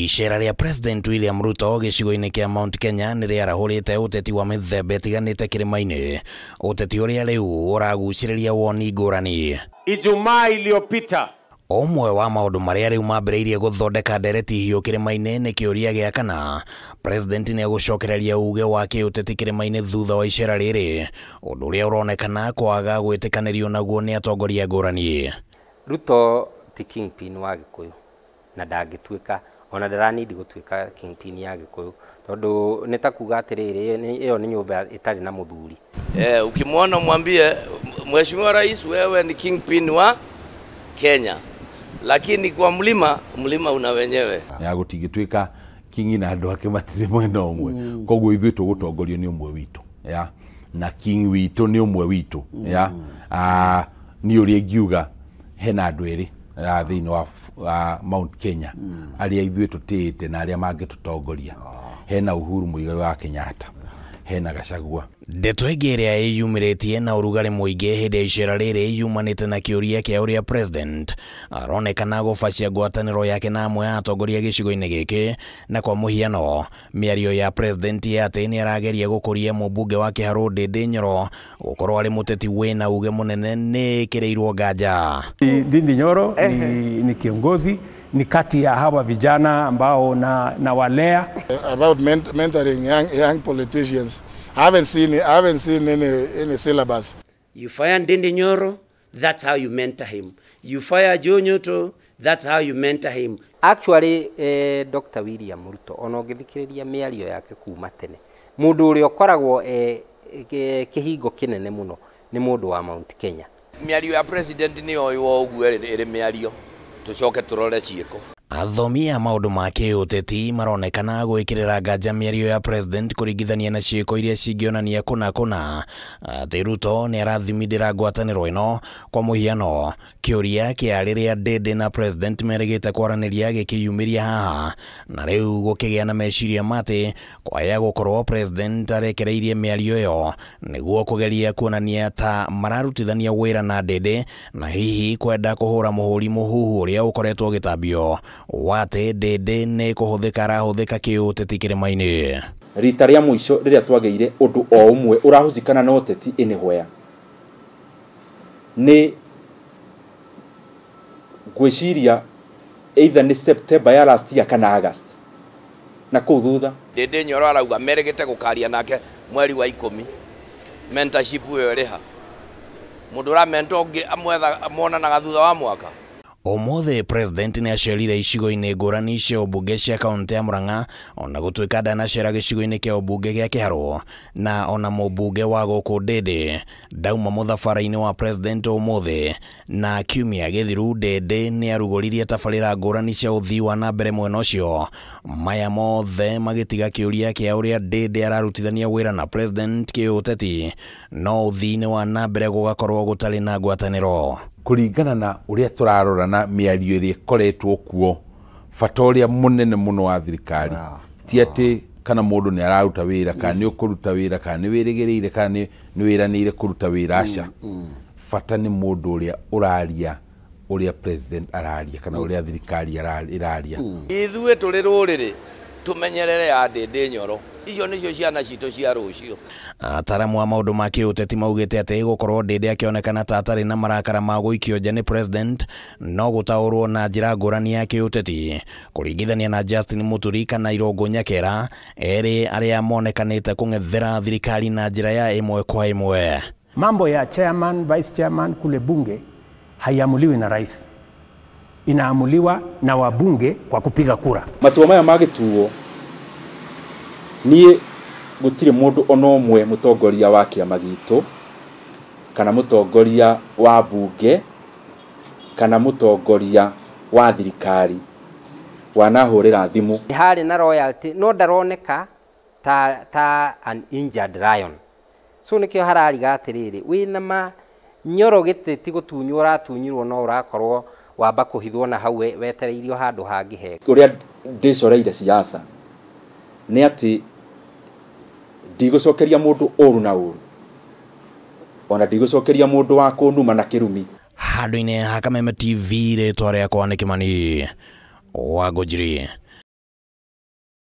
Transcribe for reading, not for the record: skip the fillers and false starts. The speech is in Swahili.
Icera ria President William Ruto gicigo-ini kia Mount Kenya ni riarahurite uteti wa mithemba itiganite kirima-ini, uteti uria riu uraguciriria woni ngurani. Ijumaa iliyopita Omwe wa maundu maria riu mambiriirie guthondeka ndereti hiyo kirima-ini ni kiuria gia kana President ni agucokereria uge wa kiuteti kirima-ini thutha wa icera riri, undu uria uronekana kwaga gwitikanirio naguo ni atongoria ngurani. Ruto ti kingpin wa Gikuyu na ndangituika ona ndaranidi gutuika kingpin ya Gikuyu tondu nitakuga atiriri iyo ni nyumba itari na muthuri. Ukimwona mwambie Mheshimiwa Rais wewe ni kingpin wa Kenya, lakini kwa mlima una wenyewe ya gutigituika kingi na andu ake matize mwena omwe koguo ithuĩ tũgũtongorio nĩ ũmwe witũ ya na king witũ nĩ ũmwe witũ ya ni ũrĩa ngiuga hena andũ erĩ thĩinĩ wa Mount Kenya arĩa ithuĩ tũtĩĩte na arĩa mangĩtũtongoria. Hena Uhuru Muigai wa Kenyatta, hena Gachagua. Ndeto ĩngĩ ĩrĩa ĩyumĩrĩtie na ũrugarĩ mũingĩ hĩndĩ ya icera rĩrĩ yumanĩte na kĩũria kĩa ũrĩa President aronekana gũbacia ngwatanĩro yake na amwe a atongoria gĩcigo-inĩ gĩkĩ, na kwa mũhiano mĩario ya President atĩ nĩ arageria gũkũria mũmbunge wa Kiharu Ndindi Nyoro gũkorwo arĩ mũteti wĩna uge mũnene nĩ ĩkĩrĩirwo nganja. Ndindi Nyoro ni kiongozi, ni kati ya hawa vijana ambao na walea. About mentoring young politicians, I haven't seen any syllabus. You fire Ndindi Nyoro, that's how you mentor him. You fire Joe Nyoto, that's how you mentor him. Actually, Dr. William Ruto ono ngithikiriria miario yake kuma tene, mundu uria ukoragwo kihingo kinene muno ni mundu wa Mount Kenya. Miario ya President ni oyo uguo iri miario tucoke turore ciiko. Athomi a maundu ma kiuteti maronekana gwikirira nganja mĩario ya President kuringithania na ciiko iria cingionania kuna atĩ Ruto ni arathimindira ngwatanĩro ĩno. Kwa mũhiano kiuria kia rĩrĩa Ndindi na President merĩgĩte kwaranĩria gĩkĩyumĩria haha, na rĩu gũkĩgĩa na meciria matĩ kwaya gũkorwo President arekereirie mĩario ĩyo nĩguo kũgeria kuonania ta mararutithania wĩra na Ndindi, na hihi kwenda kũhũra mũhũri mũhuhu ũrĩa ũkoretwo gĩtambio wate Ndindi nĩ kũhũthĩka arahũthĩka kĩũteti kĩrĩma-inĩ. Rita rĩa mũico rĩrĩa twagĩire ũndũ o ũmwe ũrahũthĩkana na ũteti ĩnĩhwea nĩ gwĩciria either nĩ September ya last year kana August, na kũu thutha Ndindi Nyoro arauga merĩgĩte gũkaria nake mweri wa 10. Mentorship ĩyo ĩrĩha mũndũ ũramenta ũngĩ amonanaga thutha wa mwaka. Ũmũthĩ President nĩ acerire icigo-inĩ ngũrani cia ũmbunge cia kaunti ya Murang'a, ona gũtuĩka ndanacera gĩcigo-inĩ kĩa ũmbunge gĩa Kiharu, na ona mũmbunge wa gũkũ Ndindi ndauma mũthabara-inĩ wa President ũmũthĩ. Na kiumia gĩthiru Ndindi nĩ arugũririe tabarĩra ngũrani cia ũthii wa na mbere mwena ũcio, maya mothe magĩtiga kĩũria kĩa ũrĩa Ndindi ararutithania wĩra na President kĩũteti, no ũthii-inĩ wa na mbere gũgakorwo gũtarĩ na ngwatanĩro. Kuringana na uria turarora na miario ĩrĩa ĩkoretwo kuo, bata ũrĩa mũnene mũno wa thirikari ti atĩ kana mũndũ nĩ araruta wĩra kana nĩ ũkũruta wĩra kana nĩ wĩrĩgĩrĩire kana nĩ wĩranĩire kũruta wĩra aca. Bata nĩ mũndũ ũrĩa ũraria ũrĩa President araria kana ũrĩa thirikari ĩraria. Ithuĩ tũrĩ rũrĩrĩ tumenyerere ya Ndindi Nyoro, icio nĩcio ciana citũ cia rũciũ. Ataramu a maundu ma kiuteti maugĩte atĩ gũkorwo Ndindi akĩonekana ta atarĩ na marakara ma gũikio nja nĩ President no gũtaũrwo na njĩra ngũrani ya kiuteti, kũringithania na Justin Muturi kana Irũngũ Nyakera, erĩ arĩa monekanĩte kũng'ethera thirikari na njĩra ya ĩmwe kwa ĩmwe. Mambo ya chairman, vice chairman kule bunge haiamuliwi na rais, inaamuliwa na wabunge kwa kupiga kura. Matua maya magĩtuo niĩ gũtirĩ mũndũ ona ũmwe mũtongoria wa kĩama gitũ kana mũtongoria wa bunge kana mũtongoria wa thirikari wanahũrĩra thimũ. Harĩ na royalty no ndaroneka ta an injured lion. So nĩkĩo harariga atĩrĩrĩ, wĩna Nyoro gĩtĩ gũtunywo ũratunyirwo no ũrakorwo wamba kũhithwo na hau wetereirio handũ hangĩ hega. Ũrĩa ndĩcoreire siasa nĩ atĩ ndigũcokeria mũndũ ũru na ũru, ona ndigũcokeria mũndũ wa kũnuma na kĩrumi. Handũ-inĩ ha Kameme TV rĩtwa rĩakwa nĩ Kĩmani Wangũnjiri.